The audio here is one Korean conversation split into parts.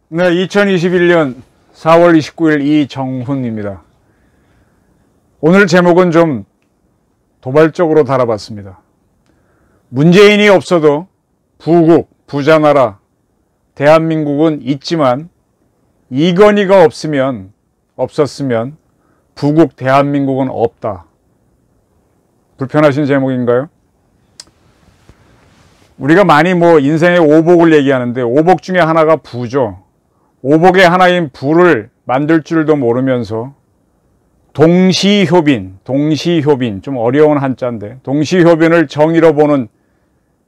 네, 2021년 4월 29일 이정훈입니다. 오늘 제목은 좀 도발적으로 달아봤습니다. 문재인이 없어도 부국, 부자나라, 대한민국은 있지만 이건희가 없었으면 부국 대한민국은 없다. 불편하신 제목인가요? 우리가 많이 인생의 오복을 얘기하는데 오복 중에 하나가 부죠. 오복의 하나인 부를 만들 줄도 모르면서 동시효빈, 좀 어려운 한자인데 동시효빈을 정의로 보는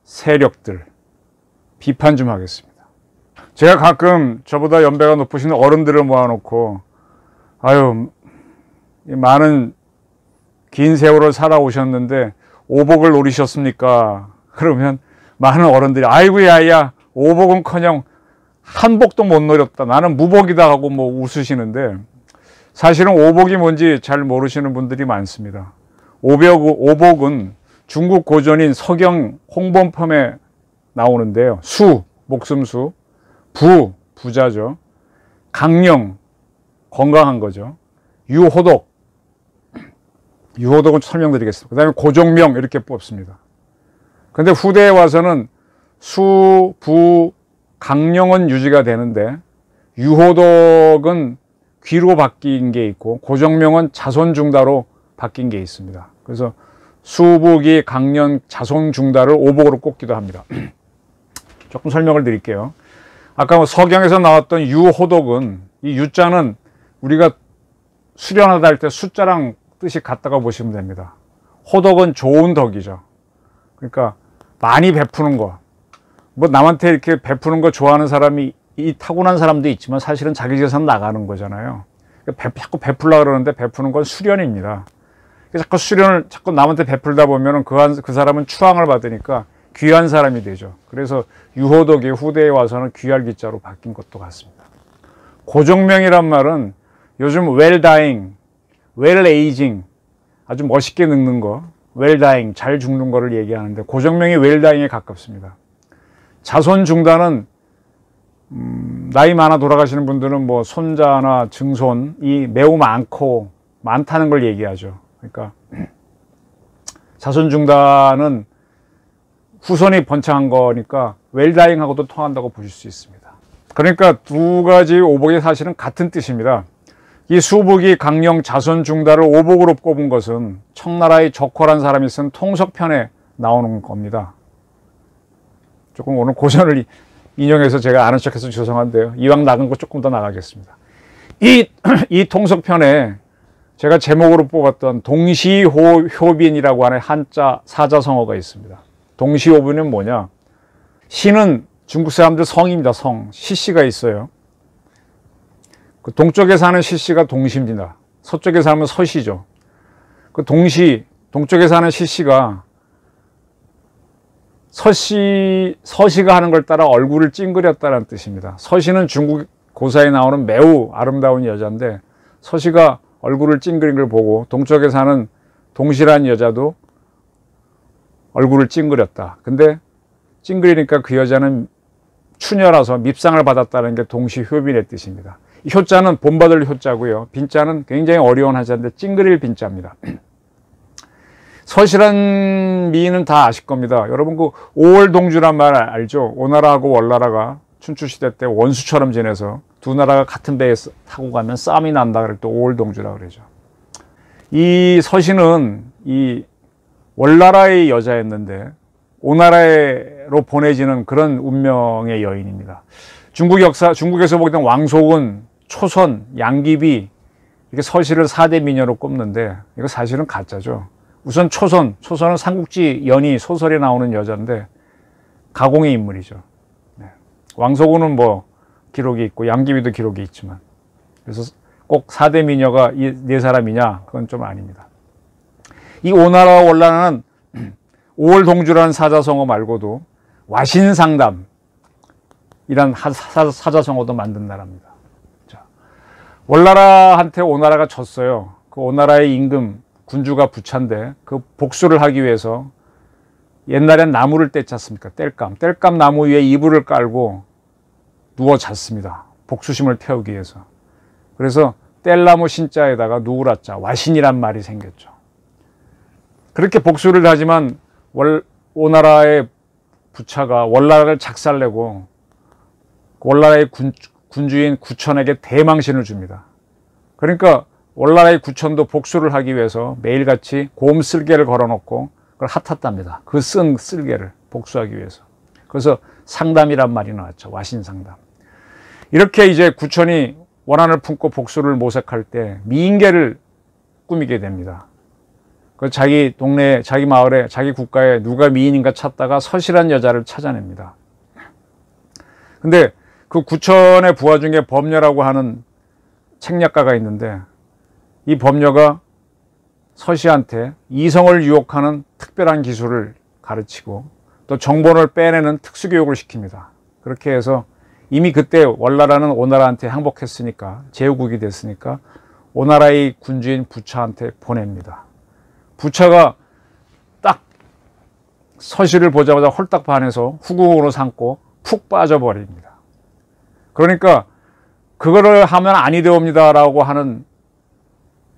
세력들 비판 좀 하겠습니다. 제가 가끔 저보다 연배가 높으신 어른들을 모아놓고 아유 많은 긴 세월을 살아오셨는데 오복을 노리셨습니까? 그러면 많은 어른들이 아이고 야야 오복은커녕 한복도 못 노렸다. 나는 무복이다 하고 웃으시는데 사실은 오복이 뭔지 잘 모르시는 분들이 많습니다. 오복은 중국 고전인 서경 홍범펌에 나오는데요. 수, 목숨수, 부자죠. 강령, 건강한 거죠. 유호독은 설명드리겠습니다. 그 다음에 고종명 이렇게 뽑습니다. 근데 후대에 와서는 수, 부, 강령은 유지가 되는데 유호독은 귀로 바뀐 게 있고 고종명은 자손중다로 바뀐 게 있습니다. 그래서 수부기, 강령, 자손중다를 오복으로 꼽기도 합니다. 조금 설명을 드릴게요. 아까 서경에서 나왔던 유호독은 이 유자는 우리가 수련하다 할 때 숫자랑 뜻이 같다고 보시면 됩니다. 호덕은 좋은 덕이죠. 그러니까 많이 베푸는 거. 남한테 이렇게 베푸는 거 좋아하는 사람이 이 타고난 사람도 있지만 사실은 자기 재산 나가는 거잖아요. 자꾸 베풀려고 그러는데 베푸는 건 수련입니다. 자꾸 남한테 베풀다 보면은 그 사람은 추앙을 받으니까 귀한 사람이 되죠. 그래서 유호덕이 후대에 와서는 귀할 기자로 바뀐 것도 같습니다. 고종명이란 말은 요즘 well dying, well aging 아주 멋있게 늙는 거, well dying 잘 죽는 거를 얘기하는데 고종명이 well dying에 가깝습니다. 자손중다는 나이 많아 돌아가시는 분들은 손자나 증손이 매우 많다는 걸 얘기하죠. 그러니까 자손중다는 후손이 번창한 거니까 웰다잉하고도 통한다고 보실 수 있습니다. 그러니까 두 가지 오복이 사실은 같은 뜻입니다. 이 수복이 강령 자손중다를 오복으로 꼽은 것은 청나라의 적호란 사람이 쓴 통석편에 나오는 겁니다. 조금 오늘 고전을 인용해서 제가 아는 척해서 죄송한데요. 이왕 나간 거 조금 더 나가겠습니다. 이 통석편에 제가 제목으로 뽑았던 동시효빈이라고 하는 한자 사자성어가 있습니다. 동시효빈은 뭐냐? 시는 중국 사람들 성입니다. 시씨가 있어요. 그 동쪽에 사는 시씨가 동시입니다. 서쪽에 사는 서시죠. 그 동쪽에 사는 시씨가 서시가 하는 걸 따라 얼굴을 찡그렸다는 뜻입니다. 서시는 중국 고사에 나오는 매우 아름다운 여자인데 서시가 얼굴을 찡그린 걸 보고 동쪽에 사는 동시란 여자도 얼굴을 찡그렸다. 근데 찡그리니까 그 여자는 추녀라서 밉상을 받았다는 게 동시효빈의 뜻입니다. 이 효자는 본받을 효자고요. 빈자는 굉장히 어려운 한자인데 찡그릴 빈자입니다. 서시란 미인은 다 아실 겁니다. 여러분 그 오월동주란 말 알죠? 오나라하고 월나라가 춘추시대 때 원수처럼 지내서 두 나라가 같은 배에 타고 가면 싸움이 난다 그럴 때 오월동주라 그러죠. 이 서시는 이 월나라의 여자였는데 오나라로 보내지는 그런 운명의 여인입니다. 중국에서 보던 왕속은, 초선, 양귀비 이렇게 서시를 4대 미녀로 꼽는데 이거 사실은 가짜죠. 우선 초선은 삼국지 연희 소설에 나오는 여자인데 가공의 인물이죠. 네. 왕소군은 기록이 있고 양귀비도 기록이 있지만 그래서 꼭 4대 미녀가 이 네 사람이냐? 그건 좀 아닙니다. 이 오나라와 월나라는 5월 동주라는 사자성어 말고도 와신상담 이란 사자성어도 만든 나라입니다. 자, 월나라한테 오나라가 졌어요. 그 오나라의 임금 군주가 부차인데 그 복수를 하기 위해서 옛날엔 나무를 뗐지 않습니까? 땔감 나무 위에 이불을 깔고 누워 잤습니다. 복수심을 태우기 위해서. 그래서 뗄나무 신자에다가 누우라자 와신이란 말이 생겼죠. 그렇게 복수를 하지만 오나라의 부차가 월나라를 작살내고 월나라의 군주인 구천에게 대망신을 줍니다. 그러니까 월나라의 구천도 복수를 하기 위해서 매일같이 곰 쓸개를 걸어놓고 그걸 핫핫답니다. 그 쓴 쓸개를 복수하기 위해서. 그래서 상담이란 말이 나왔죠. 와신상담. 이렇게 이제 구천이 원한을 품고 복수를 모색할 때 미인계를 꾸미게 됩니다. 그 자기 동네에, 자기 마을에, 자기 국가에 누가 미인인가 찾다가 서실한 여자를 찾아냅니다. 근데 그 구천의 부하 중에 범녀라고 하는 책략가가 있는데 이 범녀가 서시한테 이성을 유혹하는 특별한 기술을 가르치고 또 정보를 빼내는 특수교육을 시킵니다. 그렇게 해서 이미 그때 월나라는 오나라한테 항복했으니까 제후국이 됐으니까 오나라의 군주인 부차한테 보냅니다. 부차가 딱 서시를 보자마자 홀딱 반해서 후궁으로 삼고 푹 빠져버립니다. 그러니까 그거를 하면 아니 되옵니다 라고 하는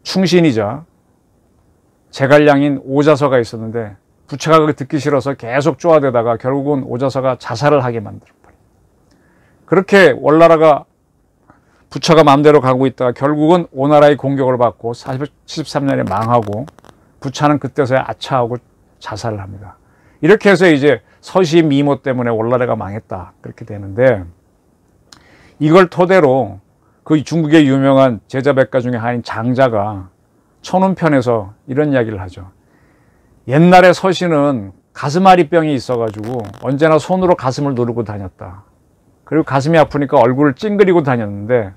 충신이자 제갈량인 오자서가 있었는데 부차가 그걸 듣기 싫어서 계속 쪼아대다가 결국은 오자서가 자살을 하게 만들어버려요. 그렇게 월나라가 부차가 마음대로 가고 있다가 결국은 오나라의 공격을 받고 473년에 망하고 부차는 그때서야 아차하고 자살을 합니다. 이렇게 해서 이제 서시 미모 때문에 월나라가 망했다 그렇게 되는데 이걸 토대로 그 중국의 유명한 제자백가 중에 하나인 장자가 천운편에서 이런 이야기를 하죠. 옛날에 서시는 가슴앓이병이 있어가지고 언제나 손으로 가슴을 누르고 다녔다. 그리고 가슴이 아프니까 얼굴을 찡그리고 다녔는데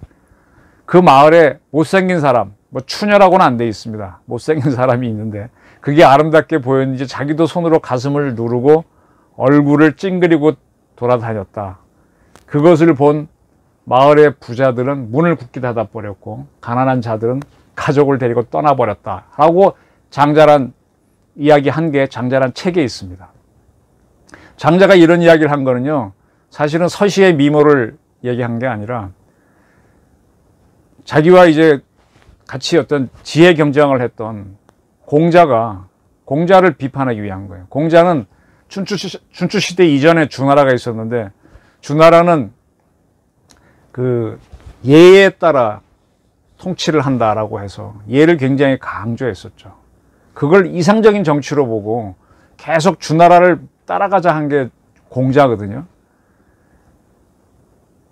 그 마을에 못생긴 사람, 뭐 추녀라고는 안 돼 있습니다. 못생긴 사람이 있는데 그게 아름답게 보였는지 자기도 손으로 가슴을 누르고 얼굴을 찡그리고 돌아다녔다. 그것을 본 마을의 부자들은 문을 굳게 닫아버렸고 가난한 자들은 가족을 데리고 떠나버렸다 라고 장자란 이야기 한 개, 장자란 책에 있습니다. 장자가 이런 이야기를 한 거는요 사실은 서시의 미모를 얘기한 게 아니라 자기와 이제 같이 어떤 지혜 경쟁을 했던 공자를 비판하기 위한 거예요. 공자는 춘추시대 이전에 주나라가 있었는데 주나라는 그 예에 따라 통치를 한다라고 해서 예를 굉장히 강조했었죠. 그걸 이상적인 정치로 보고 계속 주나라를 따라가자 한 게 공자거든요.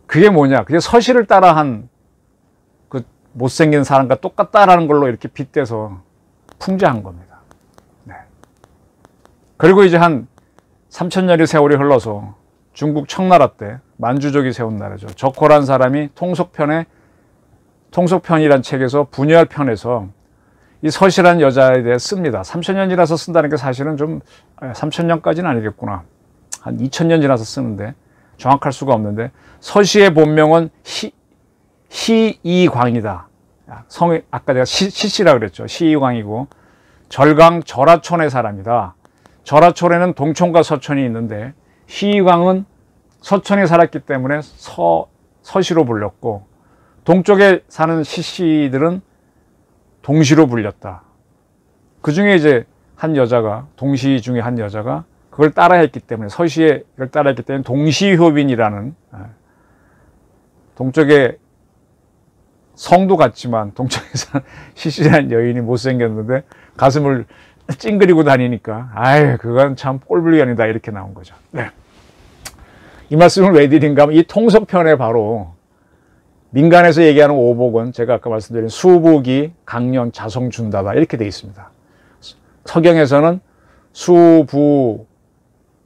그게 뭐냐? 그게 서시를 따라한 그 못생긴 사람과 똑같다라는 걸로 이렇게 빗대서 풍자한 겁니다. 네. 그리고 이제 한 3000년의 세월이 흘러서 중국 청나라 때 만주족이 세운 나라죠. 적호란 사람이 통속편이란 책에서 분열 편에서 이 서시란 여자에 대해 씁니다. 3000년이라서 쓴다는 게 사실은 좀 3000년까지는 아니겠구나. 한 2000년 지나서 쓰는데 정확할 수가 없는데 서시의 본명은 시이광이다. 성이 아까 내가 시씨라 그랬죠. 시이광이고 절강 절하촌의 사람이다. 절하촌에는 동촌과 서촌이 있는데 시이광은 서촌에 살았기 때문에 서시로 불렸고 동쪽에 사는 시씨들은 동시로 불렸다. 그 중에 이제 한 여자가 동시 중에 한 여자가 그걸 따라했기 때문에 서시에 그걸 따라했기 때문에 동시효빈이라는 동쪽에 성도 같지만 동쪽에서 시시한 여인이 못생겼는데 가슴을 찡그리고 다니니까 아유 그건 참 꼴불견이다 이렇게 나온 거죠. 네. 이 말씀을 왜 드린가 하면 이 통속편에 바로 민간에서 얘기하는 오복은 제가 아까 말씀드린 수부기, 강령, 자성준다다 이렇게 되어 있습니다. 서경에서는 수부,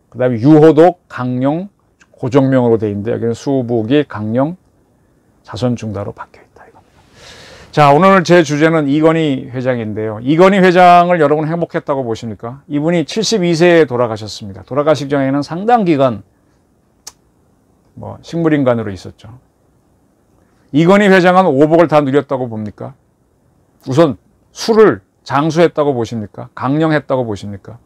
그 다음에 유호독, 강령, 고정명으로 되어 있는데 여기는 수부기, 강령, 자선중다로 바뀌어 있다 이겁니다. 자, 오늘 제 주제는 이건희 회장인데요. 이건희 회장을 여러분 행복했다고 보십니까? 이분이 72세에 돌아가셨습니다. 돌아가시기 전에는 상당 기간 식물인간으로 있었죠. 이건희 회장은 5복을 다 누렸다고 봅니까? 우선 술을 장수했다고 보십니까? 강령했다고 보십니까?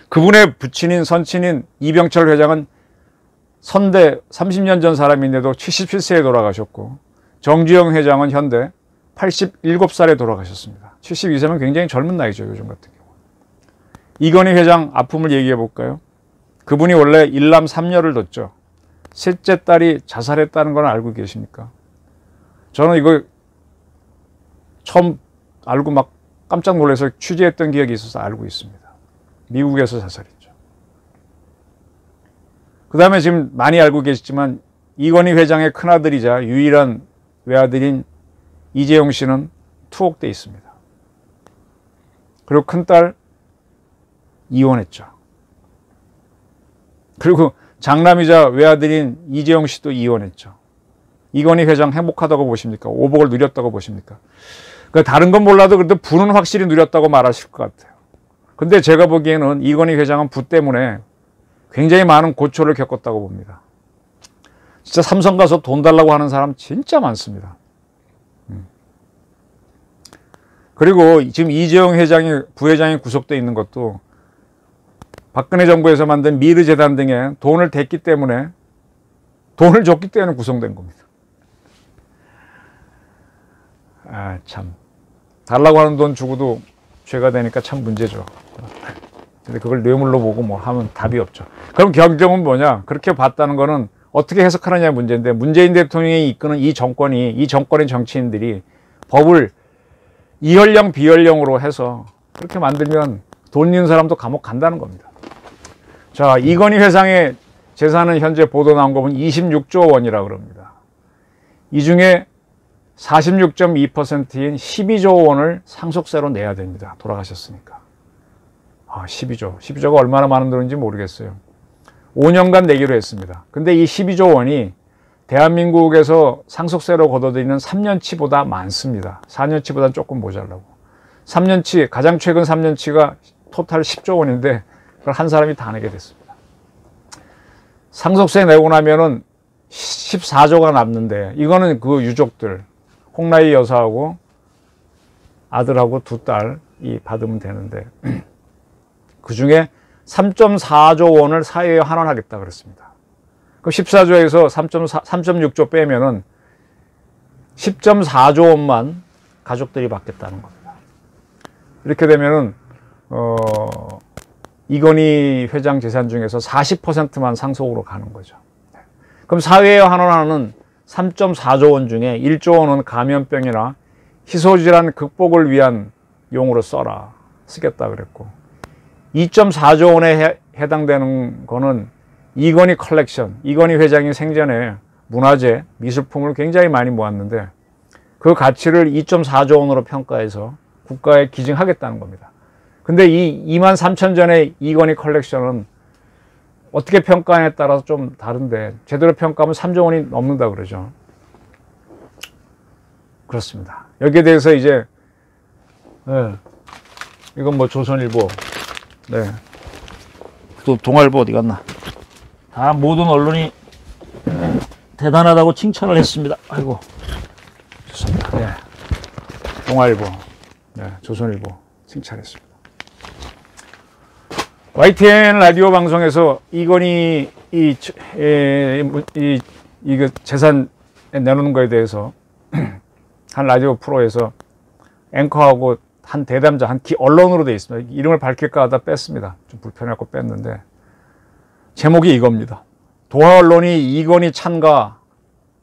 그분의 부친인 선친인 이병철 회장은 선대 30년 전 사람인데도 77세에 돌아가셨고, 정주영 회장은 현대 87살에 돌아가셨습니다. 72세면 굉장히 젊은 나이죠, 요즘 같은 경우. 이건희 회장 아픔을 얘기해 볼까요? 그분이 원래 일남 3녀를 뒀죠. 셋째 딸이 자살했다는 건 알고 계십니까? 저는 이거 처음 알고 막 깜짝 놀라서 취재했던 기억이 있어서 알고 있습니다. 미국에서 자살했죠. 그 다음에 지금 많이 알고 계시지만 이건희 회장의 큰아들이자 유일한 외아들인 이재용 씨는 투옥돼 있습니다. 그리고 큰딸 이혼했죠. 그리고 장남이자 외아들인 이재용 씨도 이혼했죠. 이건희 회장 행복하다고 보십니까? 5복을 누렸다고 보십니까? 그러니까 다른 건 몰라도 그래도 부는 확실히 누렸다고 말하실 것 같아요. 근데 제가 보기에는 이건희 회장은 부 때문에 굉장히 많은 고초를 겪었다고 봅니다. 진짜 삼성 가서 돈 달라고 하는 사람 진짜 많습니다. 그리고 지금 이재용 회장이, 부회장이 구속되어 있는 것도 박근혜 정부에서 만든 미르재단 등에 돈을 댔기 때문에, 돈을 줬기 때문에 구속된 겁니다. 아, 참. 달라고 하는 돈 주고도 죄가 되니까 참 문제죠. 근데 그걸 뇌물로 보고 뭐 하면 답이 없죠. 그럼 경정은 뭐냐? 그렇게 봤다는 거는 어떻게 해석하느냐 문제인데, 문재인 대통령이 이끄는 이 정권의 정치인들이 법을 이연령 비연령으로 해서 그렇게 만들면 돈 있는 사람도 감옥 간다는 겁니다. 자, 이건희 회장의 재산은 현재 보도 나온 거 보면 26조 원이라고 그럽니다. 이 중에 46.2%인 12조 원을 상속세로 내야 됩니다. 돌아가셨으니까. 12조가 얼마나 많은 돈인지 모르겠어요. 5년간 내기로 했습니다. 근데 이 12조 원이 대한민국에서 상속세로 걷어들이는 3년치보다 많습니다. 4년치보다는 조금 모자라고. 3년치, 가장 최근 3년치가 토탈 10조 원인데 그걸 한 사람이 다 내게 됐습니다. 상속세 내고 나면은 14조가 남는데, 이거는 그 유족들, 홍라희 여사하고 아들하고 두 딸이 받으면 되는데, 그 중에 3.4조 원을 사회에 환원하겠다 그랬습니다. 그 14조에서 3.6조 빼면은 10.4조 원만 가족들이 받겠다는 겁니다. 이렇게 되면은 이건희 회장 재산 중에서 40%만 상속으로 가는 거죠. 그럼 사회에 환원하는 3.4조 원 중에 1조 원은 감염병이나 희소질환 극복을 위한 용으로 쓰겠다 그랬고, 2.4조 원에 해당되는 거는 이건희 컬렉션, 이건희 회장이 생전에 문화재, 미술품을 굉장히 많이 모았는데 그 가치를 2.4조 원으로 평가해서 국가에 기증하겠다는 겁니다. 근데 이 23,000전의 이건희 컬렉션은 어떻게 평가에 따라서 좀 다른데, 제대로 평가하면 3조 원이 넘는다 그러죠. 그렇습니다. 여기에 대해서 이제 이건 뭐 조선일보, 또 동아일보 어디 갔나? 다 모든 언론이 대단하다고 칭찬을 했습니다. 아이고, 좋습니다. 동아일보, 조선일보 칭찬했습니다. YTN 라디오 방송에서 이건희 이거 재산 내놓는 거에 대해서 한 라디오 프로에서 앵커하고 한 대담자, 언론으로 되어 있습니다. 이름을 밝힐까 하다 뺐습니다. 좀 불편해갖고 뺐는데, 제목이 이겁니다. 도하 언론이 이건희 찬가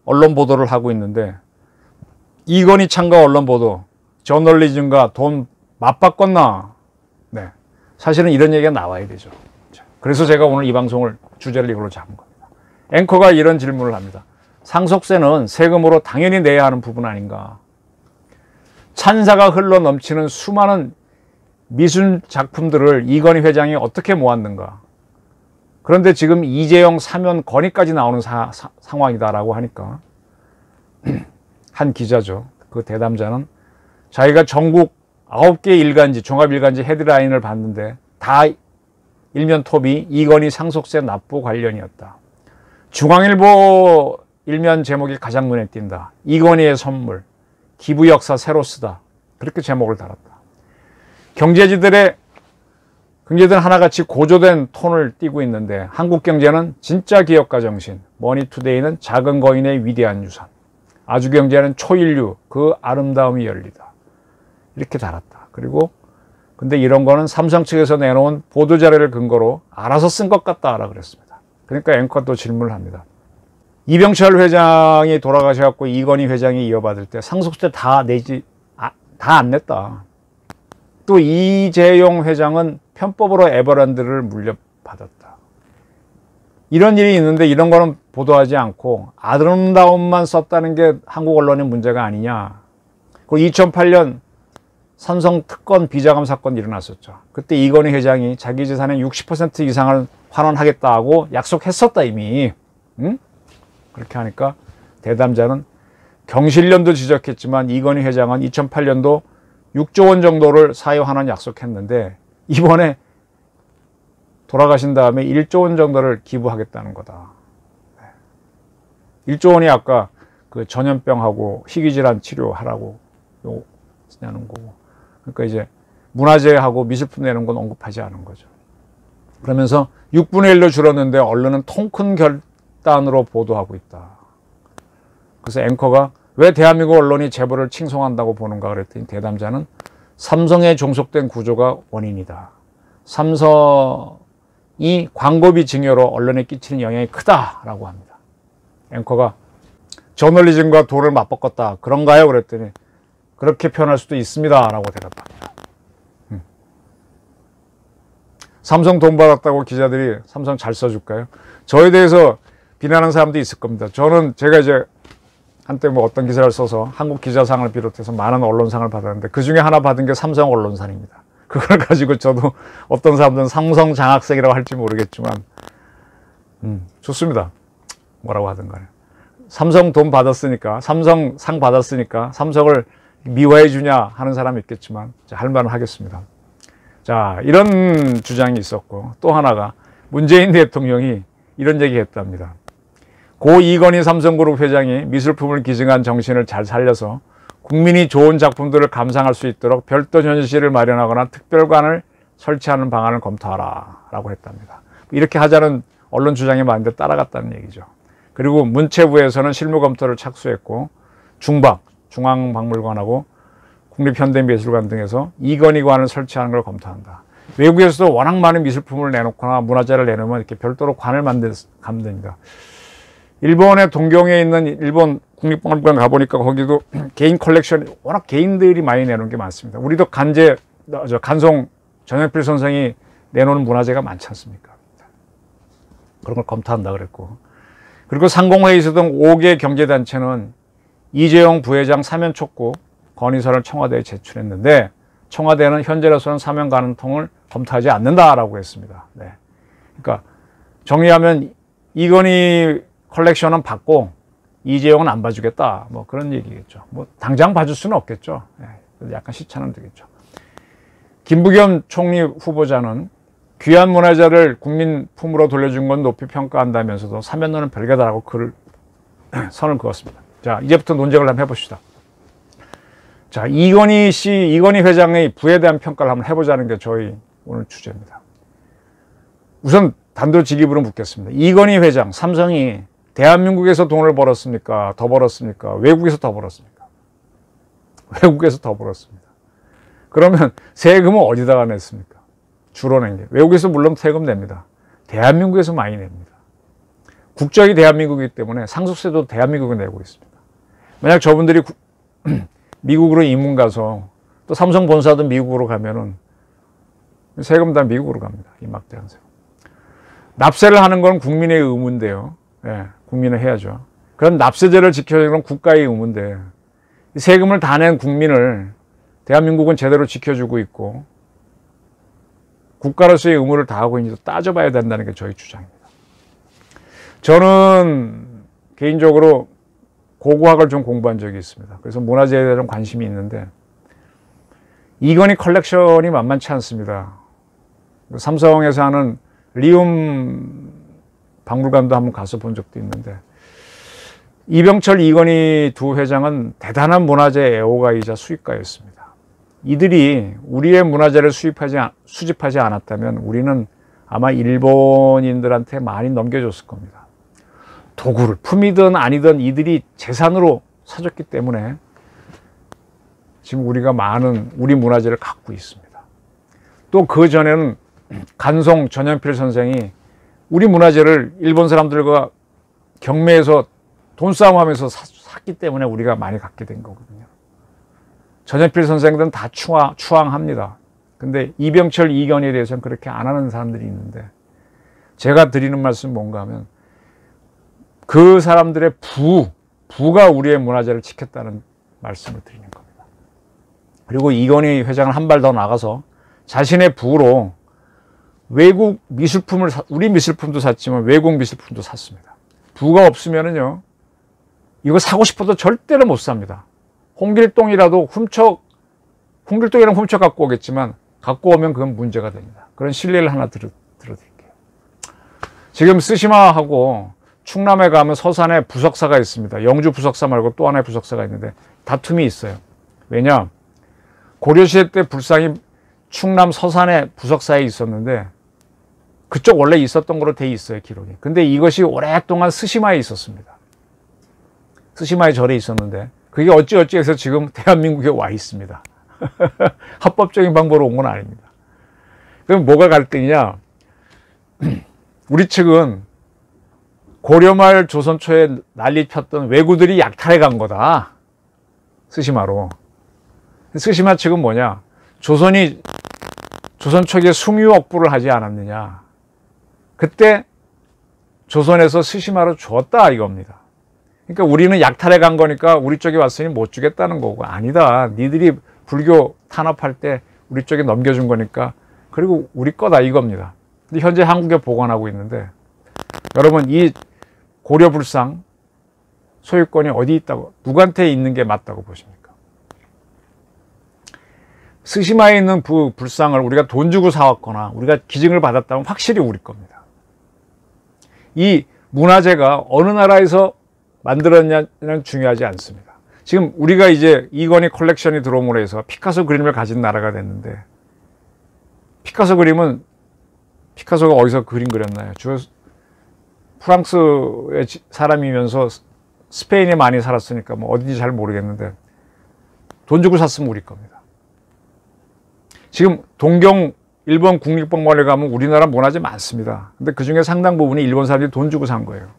언론 보도를 하고 있는데, 이건희 찬가 언론 보도, 저널리즘과 돈 맞바꿨나? 사실은 이런 얘기가 나와야 되죠. 그래서 제가 오늘 이 방송을 주제를 이걸로 잡은 겁니다. 앵커가 이런 질문을 합니다. 상속세는 세금으로 당연히 내야 하는 부분 아닌가? 찬사가 흘러 넘치는 수많은 미술 작품들을 이건희 회장이 어떻게 모았는가? 그런데 지금 이재용 사면 건의까지 나오는 상황이다라고 하니까 한 기자죠. 그 대담자는 자기가 전국 9개 일간지, 종합일간지 헤드라인을 봤는데 다 일면 톱이 이건희 상속세 납부 관련이었다. 중앙일보 일면 제목이 가장 눈에 띈다. 이건희의 선물, 기부 역사 새로 쓰다. 그렇게 제목을 달았다. 경제지들은 하나같이 고조된 톤을 띠고 있는데 한국경제는 진짜 기업가 정신, 머니투데이는 작은 거인의 위대한 유산, 아주경제는 초인류, 그 아름다움이 열리다. 이렇게 달았다. 그리고 근데 이런 거는 삼성 측에서 내놓은 보도자료를 근거로 알아서 쓴 것 같다라고 그랬습니다. 그러니까 앵커가 또 질문을 합니다. 이병철 회장이 돌아가셔갖고 이건희 회장이 이어받을 때 상속세 다 안 냈다. 또 이재용 회장은 편법으로 에버랜드를 물려받았다. 이런 일이 있는데 이런 거는 보도하지 않고 아름다움만 썼다는 게 한국 언론의 문제가 아니냐. 그 2008년 삼성 특권 비자금 사건이 일어났었죠. 그때 이건희 회장이 자기 재산의 60% 이상을 환원하겠다고 약속했었다 이미. 응? 그렇게 하니까 대담자는 경실련도 지적했지만 이건희 회장은 2008년도 6조 원 정도를 사회 환원 약속했는데 이번에 돌아가신 다음에 1조 원 정도를 기부하겠다는 거다. 1조 원이 아까 그 전염병하고 희귀질환 치료하라고 쓰냐는 거고. 그러니까 이제 문화재하고 미술품 내는 건 언급하지 않은 거죠. 그러면서 6분의 1로 줄었는데 언론은 통 큰 결단으로 보도하고 있다. 그래서 앵커가 왜 대한민국 언론이 재벌을 칭송한다고 보는가 그랬더니 대담자는 삼성에 종속된 구조가 원인이다. 삼성이 광고비 증여로 언론에 끼치는 영향이 크다라고 합니다. 앵커가 저널리즘과 돈을 맞바꿨다. 그런가요? 그랬더니 그렇게 표현할 수도 있습니다. 라고 대답합니다. 삼성 돈 받았다고 기자들이 삼성 잘 써줄까요? 저에 대해서 비난하는 사람도 있을 겁니다. 제가 이제 한때 뭐 어떤 기사를 써서 한국 기자상을 비롯해서 많은 언론상을 받았는데 그 중에 하나 받은 게 삼성 언론상입니다. 그걸 가지고 저도 어떤 사람들은 삼성 장학생이라고 할지 모르겠지만 좋습니다. 뭐라고 하든 간에. 삼성 돈 받았으니까, 삼성 상 받았으니까 삼성을 미화해 주냐 하는 사람이 있겠지만 할 말은 하겠습니다. 자, 이런 주장이 있었고 또 하나가 문재인 대통령이 이런 얘기했답니다. 고 이건희 삼성그룹 회장이 미술품을 기증한 정신을 잘 살려서 국민이 좋은 작품들을 감상할 수 있도록 별도 전시실을 마련하거나 특별관을 설치하는 방안을 검토하라 라고 했답니다. 이렇게 하자는 언론 주장이 많은데 따라갔다는 얘기죠. 그리고 문체부에서는 실무 검토를 착수했고 중앙박물관하고 국립현대미술관 등에서 이건희관을 설치하는 걸 검토한다. 외국에서도 워낙 많은 미술품을 내놓거나 문화재를 내놓으면 이렇게 별도로 관을 만듭니다. 일본의 동경에 있는 일본 국립박물관 가보니까 거기도 개인 컬렉션, 워낙 개인들이 많이 내놓은 게 많습니다. 우리도 간송 전현필 선생이 내놓은 문화재가 많지 않습니까? 그런 걸 검토한다 그랬고. 그리고 상공회의소 등 5개 경제단체는 이재용 부회장 사면 촉구 건의서를 청와대에 제출했는데 청와대는 현재로서는 사면 가능성을 검토하지 않는다라고 했습니다. 네. 그러니까 정리하면 이건희 컬렉션은 받고 이재용은 안 봐주겠다. 뭐 그런 얘기겠죠. 뭐 당장 봐줄 수는 없겠죠. 네. 약간 시차는 되겠죠. 김부겸 총리 후보자는 귀한 문화재를 국민품으로 돌려준 건 높이 평가한다면서도 사면론은 별개다라고 선을 그었습니다. 자, 이제부터 논쟁을 한번 해봅시다. 자, 이건희 회장의 부에 대한 평가를 한번 해보자는 게 저희 오늘 주제입니다. 우선 단도직입으로 묻겠습니다. 이건희 회장, 삼성이 대한민국에서 돈을 벌었습니까? 더 벌었습니까? 외국에서 더 벌었습니까? 외국에서 더 벌었습니다. 그러면 세금은 어디다가 냈습니까? 주로 낸 게. 외국에서 물론 세금 냅니다. 대한민국에서 많이 냅니다. 국적이 대한민국이기 때문에 상속세도 대한민국에 내고 있습니다. 만약 저분들이 미국으로 이민 가서 또 삼성 본사도 미국으로 가면은 세금 다 미국으로 갑니다. 이 막대한 세금. 납세를 하는 건 국민의 의무인데요. 예, 국민은 해야죠. 그런 납세제를 지켜주는 건 국가의 의무인데 세금을 다 낸 국민을 대한민국은 제대로 지켜주고 있고 국가로서의 의무를 다하고 있는지 따져봐야 된다는 게 저희 주장입니다. 저는 개인적으로 고고학을 좀 공부한 적이 있습니다. 그래서 문화재에 대한 관심이 있는데 이건희 컬렉션이 만만치 않습니다. 삼성에서 하는 리움 박물관도 한번 가서 본 적도 있는데 이병철, 이건희 두 회장은 대단한 문화재 애호가이자 수익가였습니다. 이들이 우리의 문화재를 수집하지 않았다면 우리는 아마 일본인들한테 많이 넘겨줬을 겁니다. 도구를 품이든 아니든 이들이 재산으로 사줬기 때문에 지금 우리가 많은 우리 문화재를 갖고 있습니다. 또 그 전에는 간송 전연필 선생이 우리 문화재를 일본 사람들과 경매에서 돈싸움하면서 샀기 때문에 우리가 많이 갖게 된 거거든요. 전연필 선생들은 다 추앙합니다. 근데 이병철, 이건희에 대해서는 그렇게 안 하는 사람들이 있는데, 제가 드리는 말씀은 뭔가 하면 그 사람들의 부가 우리의 문화재를 지켰다는 말씀을 드리는 겁니다. 그리고 이건희 회장은 한 발 더 나가서 자신의 부로 외국 미술품을 우리 미술품도 샀지만 외국 미술품도 샀습니다. 부가 없으면은요, 이거 사고 싶어도 절대로 못 삽니다. 홍길동이랑 훔쳐 갖고 오겠지만 갖고 오면 그건 문제가 됩니다. 그런 신뢰를 하나 들어드릴게요. 지금 스시마하고 충남에 가면 서산에 부석사가 있습니다. 영주 부석사 말고 또 하나의 부석사가 있는데 다툼이 있어요. 왜냐? 고려시대 때 불상이 충남 서산에 부석사에 있었는데 그쪽 원래 있었던 거로 돼 있어요, 기록이. 근데 이것이 오랫동안 스시마에 있었습니다. 스시마의 절에 있었는데 그게 어찌어찌 해서 지금 대한민국에 와 있습니다. 합법적인 방법으로 온 건 아닙니다. 그럼 뭐가 갈등이냐? 우리 측은 고려말 조선 초에 난리 폈던 왜구들이 약탈해 간 거다. 스시마로. 스시마 측은 뭐냐? 조선이 조선 초기에 숭유억부를 하지 않았느냐. 그때 조선에서 스시마로 줬다 이겁니다. 그러니까 우리는 약탈해 간 거니까 우리 쪽에 왔으니 못 주겠다는 거고, 아니다. 니들이 불교 탄압할 때 우리 쪽에 넘겨준 거니까 그리고 우리 거다 이겁니다. 근데 현재 한국에 보관하고 있는데, 여러분 이 고려불상 소유권이 어디 있다고, 누구한테 있는 게 맞다고 보십니까? 스시마에 있는 불상을 우리가 돈 주고 사왔거나 우리가 기증을 받았다면 확실히 우리 겁니다. 이 문화재가 어느 나라에서 만들었냐는 중요하지 않습니다. 지금 우리가 이제 이건희 컬렉션이 들어옴으로 해서 피카소 그림을 가진 나라가 됐는데, 피카소 그림은 피카소가 어디서 그림 그렸나요? 프랑스의 사람이면서 스페인에 많이 살았으니까 뭐 어딘지 잘 모르겠는데 돈 주고 샀으면 우리 겁니다. 지금 동경 일본 국립박물관에 가면 우리나라 문화재 많습니다. 근데 그 중에 상당 부분이 일본 사람들이 돈 주고 산 거예요.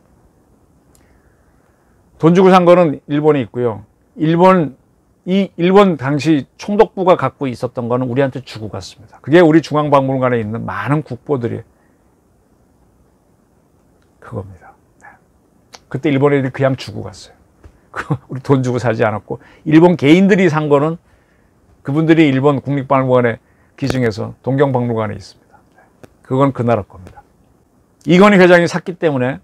돈 주고 산 거는 일본에 있고요. 일본 당시 총독부가 갖고 있었던 거는 우리한테 주고 갔습니다. 그게 우리 중앙박물관에 있는 많은 국보들이 그겁니다. 그때 일본 애들이 그냥 주고 갔어요. 우리 돈 주고 사지 않았고, 일본 개인들이 산 거는 그분들이 일본 국립박물관에 기증해서 동경박물관에 있습니다. 그건 그 나라 겁니다. 이건희 회장이 샀기 때문에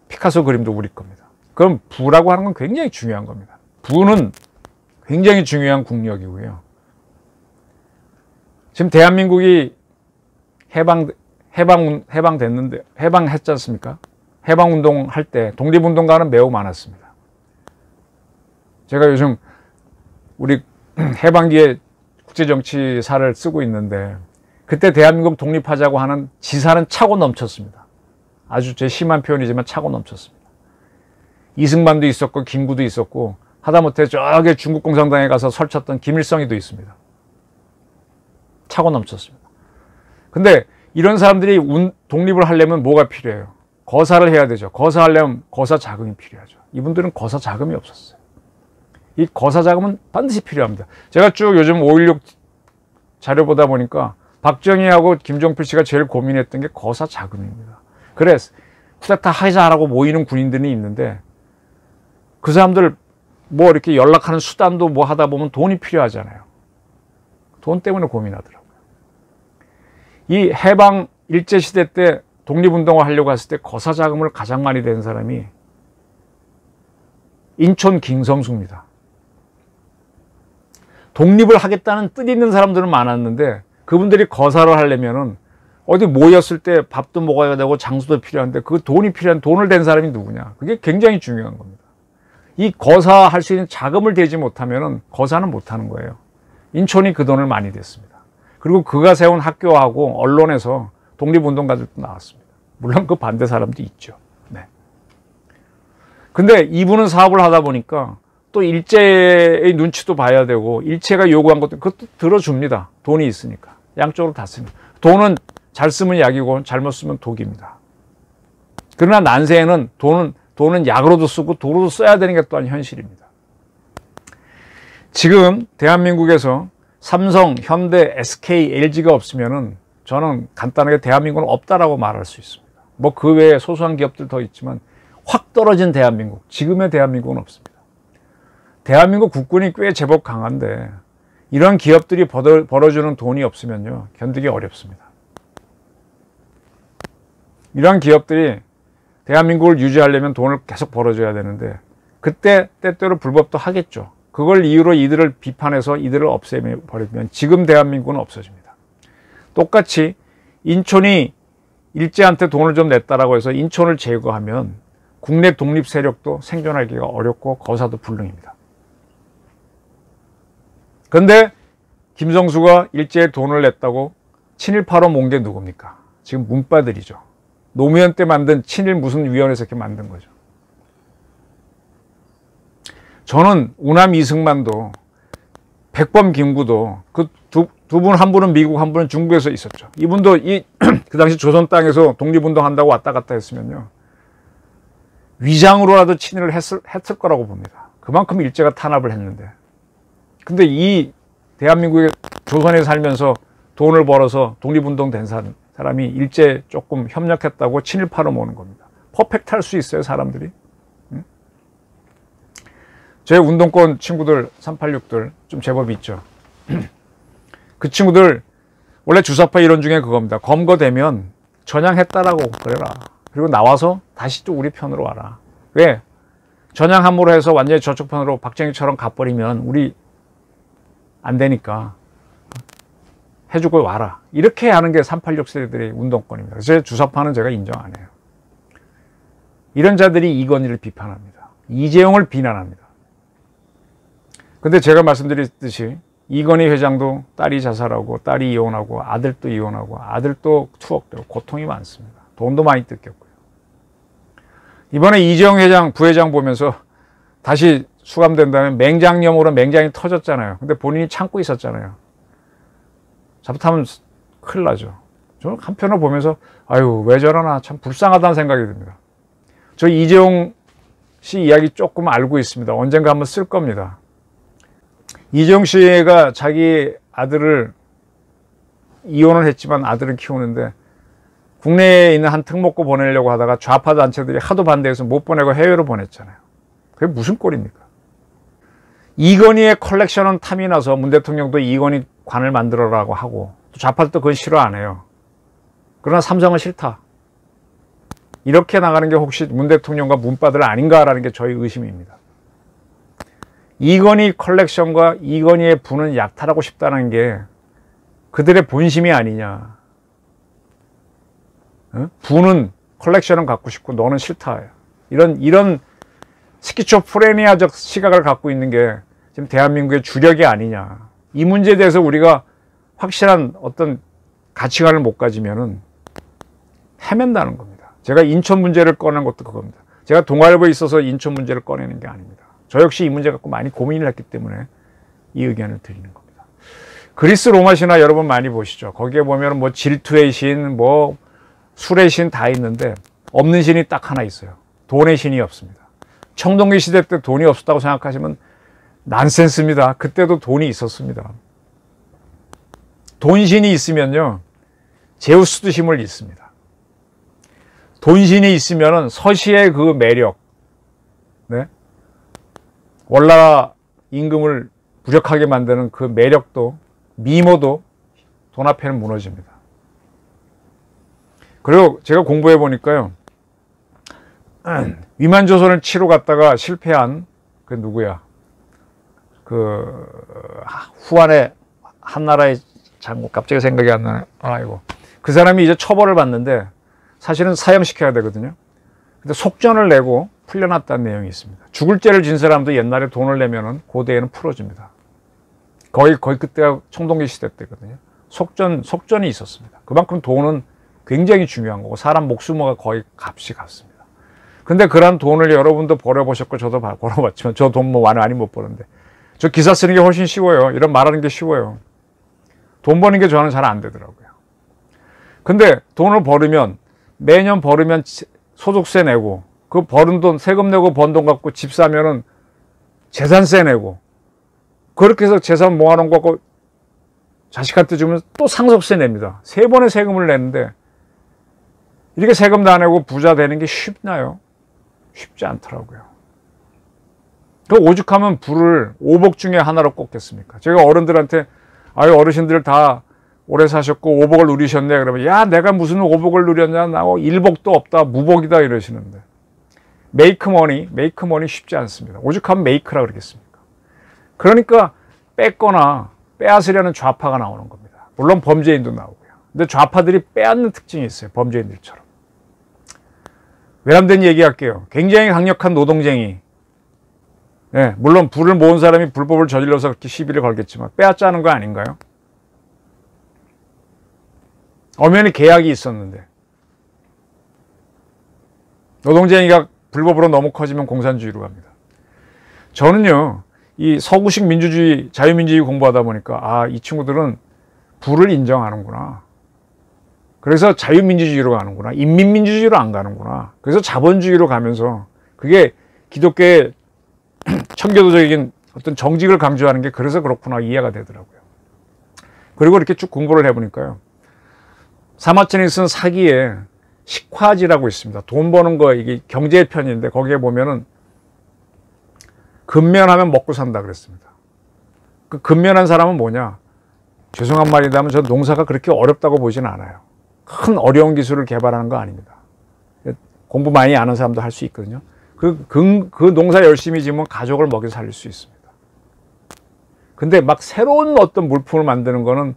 피카소 그림도 우리 겁니다. 그럼 부라고 하는 건 굉장히 중요한 겁니다. 부는 굉장히 중요한 국력이고요. 지금 대한민국이 해방됐는데, 해방했지 않습니까? 해방운동 할 때 독립운동가는 매우 많았습니다. 제가 요즘 우리 해방기에 국제정치사를 쓰고 있는데, 그때 대한민국 독립하자고 하는 지사는 차고 넘쳤습니다. 아주 제 심한 표현이지만 차고 넘쳤습니다. 이승만도 있었고 김구도 있었고, 하다못해 저기 중국 공산당에 가서 설쳤던 김일성이도 있습니다. 차고 넘쳤습니다. 근데 이런 사람들이 독립을 하려면 뭐가 필요해요? 거사를 해야 되죠. 거사하려면 거사 자금이 필요하죠. 이분들은 거사 자금이 없었어요. 이 거사 자금은 반드시 필요합니다. 제가 쭉 요즘 5.16 자료 보다 보니까 박정희하고 김종필 씨가 제일 고민했던 게 거사 자금입니다. 그래서 쿠데타 하자라고 모이는 군인들이 있는데, 그 사람들 뭐 이렇게 연락하는 수단도 뭐 하다 보면 돈이 필요하잖아요. 돈 때문에 고민하더라고요. 이 해방 일제시대 때 독립운동을 하려고 했을 때 거사 자금을 가장 많이 댄 사람이 인촌 김성수입니다. 독립을 하겠다는 뜻 있는 사람들은 많았는데, 그분들이 거사를 하려면은 어디 모였을 때 밥도 먹어야 되고 장소도 필요한데, 그 돈이 필요한, 돈을 댄 사람이 누구냐? 그게 굉장히 중요한 겁니다. 이 거사할 수 있는 자금을 대지 못하면 거사는 못하는 거예요. 인촌이 그 돈을 많이 댔습니다. 그리고 그가 세운 학교하고 언론에서 독립운동가들도 나왔습니다. 물론 그 반대 사람도 있죠. 네. 근데 이분은 사업을 하다 보니까 또 일제의 눈치도 봐야 되고 일체가 요구한 것도 그것도 들어줍니다. 돈이 있으니까. 양쪽으로 다 씁니다. 돈은 잘 쓰면 약이고 잘못 쓰면 독입니다. 그러나 난세에는 돈은 약으로도 쓰고 도로도 써야 되는 게 또한 현실입니다. 지금 대한민국에서 삼성, 현대, SK, LG가 없으면은 저는 간단하게 대한민국은 없다라고 말할 수 있습니다. 뭐 그 외에 소소한 기업들 더 있지만 확 떨어진 대한민국, 지금의 대한민국은 없습니다. 대한민국 국군이 꽤 제법 강한데 이런 기업들이 벌어주는 돈이 없으면요 견디기 어렵습니다. 이러한 기업들이 대한민국을 유지하려면 돈을 계속 벌어줘야 되는데 그때 때때로 불법도 하겠죠. 그걸 이유로 이들을 비판해서 이들을 없애버리면 지금 대한민국은 없어집니다. 똑같이 인촌이 일제한테 돈을 좀 냈다라고 해서 인촌을 제거하면 국내 독립 세력도 생존하기가 어렵고 거사도 불능입니다. 그런데 김성수가 일제에 돈을 냈다고 친일파로 모은 게 누굽니까? 지금 문빠들이죠. 노무현 때 만든 친일 무슨 위원회에서 이렇게 만든 거죠. 저는 우남 이승만도 백범 김구도 그 두 분, 한 분은 미국, 한 분은 중국에서 있었죠. 이분도 그 당시 조선 땅에서 독립운동 한다고 왔다 갔다 했으면요. 위장으로라도 친일을 했을 거라고 봅니다. 그만큼 일제가 탄압을 했는데. 근데 이 대한민국의 조선에 살면서 돈을 벌어서 독립운동 된 사람이 일제 조금 협력했다고 친일파로 모는 겁니다. 퍼펙트 할 수 있어요, 사람들이? 응? 제 운동권 친구들, 386들 좀 제법 있죠. 그 친구들 원래 주사파 이론 중에 그겁니다. 검거되면 전향했다라고 그래라. 그리고 나와서 다시 또 우리 편으로 와라. 왜? 전향 함부로 해서 완전히 저쪽 편으로 박정희처럼 가버리면 우리 안 되니까 해주고 와라. 이렇게 하는 게 386 세대들의 운동권입니다. 그래서 주사파는 제가 인정 안 해요. 이런 자들이 이건희를 비판합니다. 이재용을 비난합니다. 근데 제가 말씀드렸듯이 이건희 회장도 딸이 자살하고 딸이 이혼하고 아들도 이혼하고 아들도 투옥되고 고통이 많습니다. 돈도 많이 뜯겼고요. 이번에 이재용 회장, 부회장 보면서 다시 수감된다면 맹장염으로 맹장이 터졌잖아요. 근데 본인이 참고 있었잖아요. 잘못하면 큰일 나죠. 저는 한편으로 보면서 아유 왜 저러나 참 불쌍하다는 생각이 듭니다. 저 이재용 씨 이야기 조금 알고 있습니다. 언젠가 한번 쓸 겁니다. 이재용 씨가 자기 아들을 이혼을 했지만 아들을 키우는데 국내에 있는 한 특목고 보내려고 하다가 좌파 단체들이 하도 반대해서 못 보내고 해외로 보냈잖아요. 그게 무슨 꼴입니까? 이건희의 컬렉션은 탐이 나서 문 대통령도 이건희 관을 만들어라고 하고 또 좌파들도 그건 싫어 안 해요. 그러나 삼성은 싫다. 이렇게 나가는 게 혹시 문 대통령과 문빠들 아닌가라는 게 저희 의심입니다. 이건희 컬렉션과 이건희의 부는 약탈하고 싶다는 게 그들의 본심이 아니냐. 부는 컬렉션은 갖고 싶고 너는 싫다. 이런 스키초프레니아적 시각을 갖고 있는 게 지금 대한민국의 주력이 아니냐. 이 문제에 대해서 우리가 확실한 어떤 가치관을 못 가지면은 헤맨다는 겁니다. 제가 인천 문제를 꺼낸 것도 그겁니다. 제가 동아일보에 있어서 인천 문제를 꺼내는 게 아닙니다. 저 역시 이 문제 갖고 많이 고민을 했기 때문에 이 의견을 드리는 겁니다. 그리스 로마 신화 여러분 많이 보시죠. 거기에 보면 뭐 질투의 신, 뭐 술의 신 다 있는데 없는 신이 딱 하나 있어요. 돈의 신이 없습니다. 청동기 시대 때 돈이 없었다고 생각하시면 난센스입니다. 그때도 돈이 있었습니다. 돈신이 있으면요 제우스도 힘을 잃습니다. 돈신이 있으면 서시의 그 매력, 네? 월나라 임금을 무력하게 만드는 그 매력도 미모도 돈 앞에는 무너집니다. 그리고 제가 공부해 보니까요 위만조선을 치러 갔다가 실패한 그 누구야 그 후한의 한나라의 장군 갑자기 생각이 안 나네. 아이고 그 사람이 이제 처벌을 받는데 사실은 사형시켜야 되거든요. 근데 속전을 내고 풀려났다는 내용이 있습니다. 죽을 죄를 진 사람도 옛날에 돈을 내면은 고대에는 풀어줍니다. 거의 그때가 청동기 시대 때거든요. 속전이 있었습니다. 그만큼 돈은 굉장히 중요한 거고 사람 목숨과 거의 값이 같습니다. 근데 그런 돈을 여러분도 벌어보셨고 저도 벌어봤지만 저 돈 뭐 많이 못 버는데 저 기사 쓰는 게 훨씬 쉬워요. 이런 말하는 게 쉬워요. 돈 버는 게 저는 잘 안 되더라고요. 근데 돈을 벌으면 매년 벌으면 소득세 내고 그 버는 돈 세금 내고 번 돈 갖고 집 사면은 재산세 내고 그렇게 해서 재산 모아놓은 거 갖고 자식한테 주면 또 상속세 냅니다. 3번의 세금을 내는데 이렇게 세금 다 내고 부자 되는 게 쉽나요? 쉽지 않더라고요. 그 오죽하면 부를 오복 중에 하나로 꼽겠습니까? 제가 어른들한테 아유 어르신들 다 오래 사셨고 오복을 누리셨네 그러면 야 내가 무슨 오복을 누렸냐 나고 일복도 없다 무복이다 이러시는데 메이크 머니 쉽지 않습니다. 오죽하면 메이크라 그러겠습니까? 그러니까 뺏거나 빼앗으려는 좌파가 나오는 겁니다. 물론 범죄인도 나오고요. 근데 좌파들이 빼앗는 특징이 있어요. 범죄인들처럼. 외람된 얘기할게요. 굉장히 강력한 노동쟁이. 네, 물론 부를 모은 사람이 불법을 저질러서 그렇게 시비를 걸겠지만 빼앗자는 거 아닌가요? 엄연히 계약이 있었는데 노동쟁이가 불법으로 너무 커지면 공산주의로 갑니다. 저는요 이 서구식 민주주의 자유민주주의 공부하다 보니까 아, 이 친구들은 부를 인정하는구나. 그래서 자유민주주의로 가는구나. 인민민주주의로 안 가는구나. 그래서 자본주의로 가면서 그게 기독교의 청교도적인 어떤 정직을 강조하는 게 그래서 그렇구나 이해가 되더라고요. 그리고 이렇게 쭉 공부를 해보니까요. 사마천이 쓴 사기에 식화지라고 있습니다. 돈 버는 거 이게 경제의 편인데 거기에 보면은 근면하면 먹고 산다 그랬습니다. 그 근면한 사람은 뭐냐? 죄송한 말이라면 저는 농사가 그렇게 어렵다고 보지는 않아요. 큰 어려운 기술을 개발하는 거 아닙니다. 공부 많이 아는 사람도 할 수 있거든요. 그 농사 열심히 지으면 가족을 먹여 살릴 수 있습니다. 근데 막 새로운 어떤 물품을 만드는 거는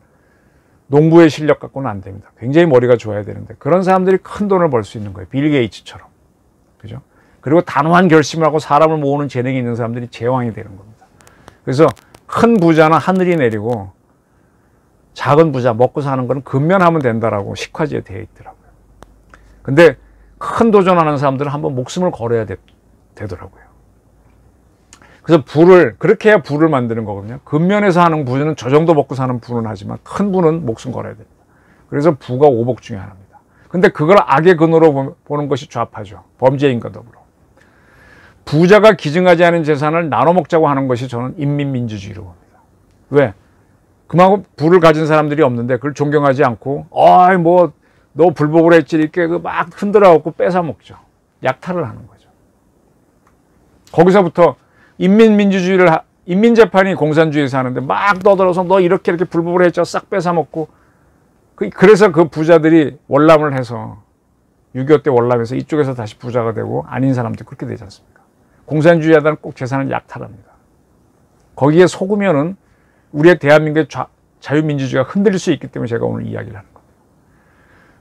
농부의 실력 갖고는 안 됩니다. 굉장히 머리가 좋아야 되는데 그런 사람들이 큰 돈을 벌 수 있는 거예요. 빌 게이츠처럼. 그죠? 그리고 단호한 결심을 하고 사람을 모으는 재능이 있는 사람들이 제왕이 되는 겁니다. 그래서 큰 부자는 하늘이 내리고 작은 부자 먹고 사는 건 근면하면 된다라고 식화지에 되어 있더라고요. 근데 큰 도전하는 사람들은 한번 목숨을 걸어야 되더라고요. 그래서 그렇게 해야 부를 만드는 거거든요. 근면에서 하는 부는 저 정도 먹고 사는 부는 하지만 큰 부는 목숨 걸어야 됩니다. 그래서 부가 오복 중에 하나입니다. 근데 그걸 악의 근원으로 보는 것이 좌파죠. 범죄인과 더불어. 부자가 기증하지 않은 재산을 나눠 먹자고 하는 것이 저는 인민민주주의로 봅니다. 왜? 그만큼 부를 가진 사람들이 없는데 그걸 존경하지 않고 어이 뭐 너 불법으로 했지 이렇게 막 흔들어갖고 뺏어 먹죠. 약탈을 하는 거죠. 거기서부터 인민재판이 공산주의에서 하는데 막 떠들어서 너 이렇게 불법으로 했죠. 싹 뺏어 먹고 그래서 그 부자들이 월남을 해서 6.25 때 월남해서 이쪽에서 다시 부자가 되고 아닌 사람들이 그렇게 되지 않습니까? 공산주의 하다는 꼭 재산을 약탈합니다. 거기에 속으면은 우리의 대한민국의 자유민주주의가 흔들릴 수 있기 때문에 제가 오늘 이야기를 하는 겁니다.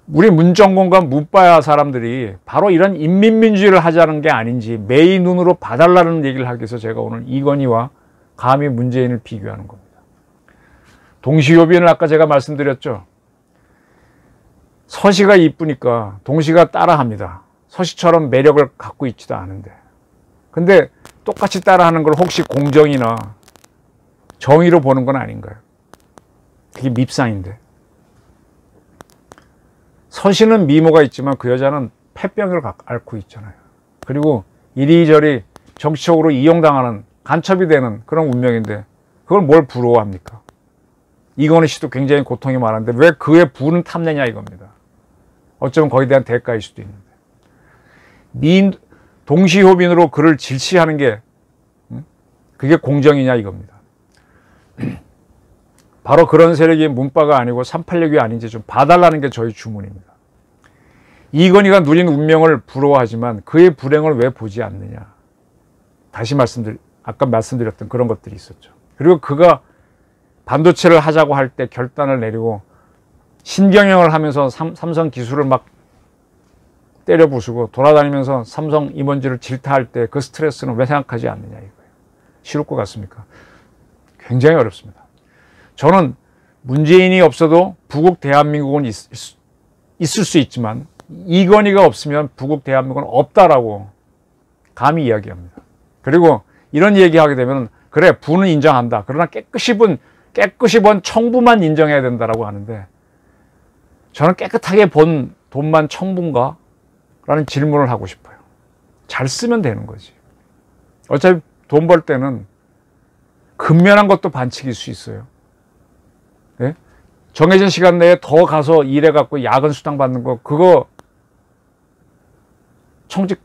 우리 문정권과 문바야 사람들이 바로 이런 인민민주주의를 하자는 게 아닌지 매의 눈으로 봐달라는 얘기를 하기 위해서 제가 오늘 이건희와 감히 문재인을 비교하는 겁니다. 동시효빈을 아까 제가 말씀드렸죠. 서시가 이쁘니까 동시가 따라합니다. 서시처럼 매력을 갖고 있지도 않은데. 근데 똑같이 따라하는 걸 혹시 공정이나 정의로 보는 건 아닌가요? 그게 밉상인데. 서시는 미모가 있지만 그 여자는 폐병을 앓고 있잖아요. 그리고 이리저리 정치적으로 이용당하는 간첩이 되는 그런 운명인데 그걸 뭘 부러워합니까? 이건희 씨도 굉장히 고통이 많은데 왜 그의 부는 탐내냐 이겁니다. 어쩌면 거기에 대한 대가일 수도 있는데 동시효빈으로 그를 질시하는 게 그게 공정이냐 이겁니다. 바로 그런 세력이 문바가 아니고 386이 아닌지 좀 봐달라는 게 저희 주문입니다. 이건희가 누린 운명을 부러워하지만 그의 불행을 왜 보지 않느냐. 다시 아까 말씀드렸던 그런 것들이 있었죠. 그리고 그가 반도체를 하자고 할 때 결단을 내리고 신경영을 하면서 삼성 기술을 막 때려 부수고 돌아다니면서 삼성 임원진을 질타할 때 그 스트레스는 왜 생각하지 않느냐 이거예요. 쉬울 것 같습니까? 굉장히 어렵습니다. 저는 문재인이 없어도 부국 대한민국은 있을 수 있지만 이건희가 없으면 부국 대한민국은 없다라고 감히 이야기합니다. 그리고 이런 얘기하게 되면 그래 부는 인정한다. 그러나 깨끗이 본 청부만 인정해야 된다라고 하는데 저는 깨끗하게 본 돈만 청부인가? 라는 질문을 하고 싶어요. 잘 쓰면 되는 거지. 어차피 돈 벌 때는 근면한 것도 반칙일 수 있어요. 예? 정해진 시간 내에 더 가서 일해갖고 야근 수당 받는 거 그거 청직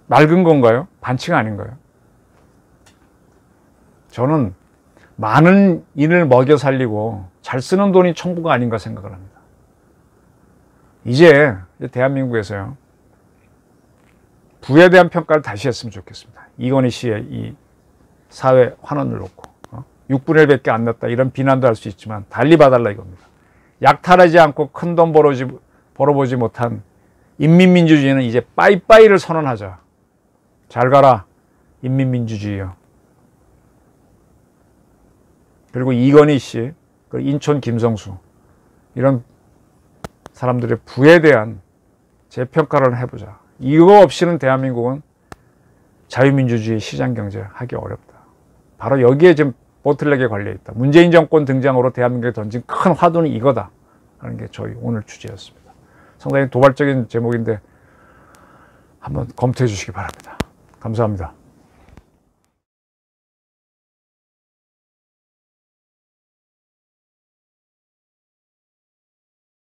낡은 건가요? 반칙 아닌가요? 저는 많은 인을 먹여 살리고 잘 쓰는 돈이 청부가 아닌가 생각을 합니다. 이제 대한민국에서요 부에 대한 평가를 다시 했으면 좋겠습니다. 이건희 씨의 이 사회 환원을 놓고 6분의 1밖에 안 냈다 이런 비난도 할 수 있지만 달리 봐달라 이겁니다. 약탈하지 않고 큰 돈 벌어보지 못한 인민민주주의는 이제 빠이빠이를 선언하자. 잘 가라 인민민주주의요. 그리고 이건희 씨, 인천 김성수 이런 사람들의 부에 대한 재평가를 해보자. 이거 없이는 대한민국은 자유민주주의 시장경제 하기 어렵다. 바로 여기에 지금 보틀렉에 걸려있다. 문재인 정권 등장으로 대한민국에 던진 큰 화두는 이거다 하는 게 저희 오늘 주제였습니다. 상당히 도발적인 제목인데 한번 검토해 주시기 바랍니다. 감사합니다.